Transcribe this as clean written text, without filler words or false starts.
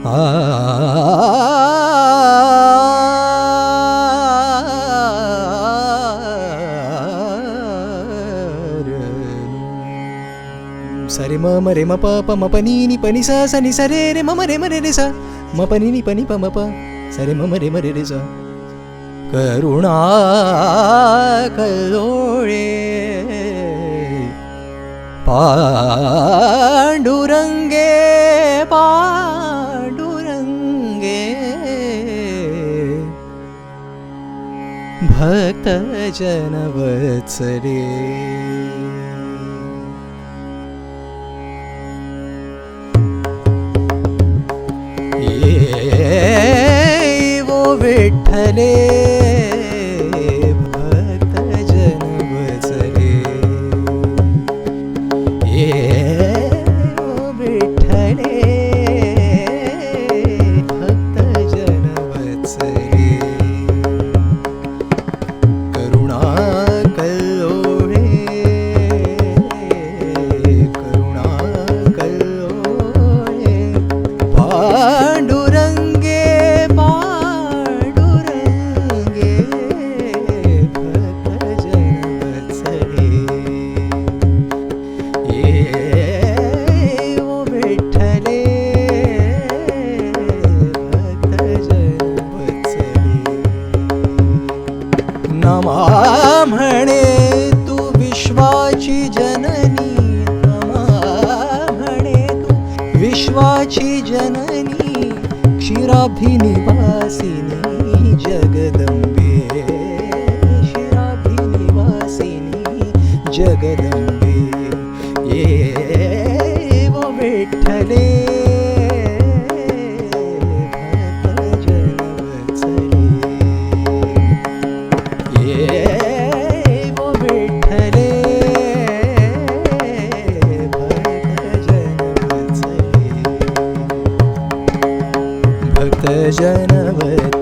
सरे म रे म प प म प नी नी प नि सा सा नि सा रे रे म रे रे सा म प नी नी प प म प सरे म रे रे सा करुणा कल्लोळे पांडुरंगे पांडुरंगे भक्त जनवत्सले वो विठ्ठले भक्त जनवत्सले वो विठ्ठले भक्त जनवत्सले करुणा कल्लोळे करुणा कल्लोळे पांडुरंगे पांडुरंगे भक्त जनवत्सले वो विठ्ठले भक्त जनवत्सले नमा म्हणे तू विश्वाची जननी नमा म्हणे तू विश्वाची जननी क्षीराब्धी निवासिनी जगदंबे क्षीराब्धी निवासिनी जगदंबे ये वो विठ्ठले भक्त जनवत्सले ये वो विठ्ठले भक्त जनवत्सले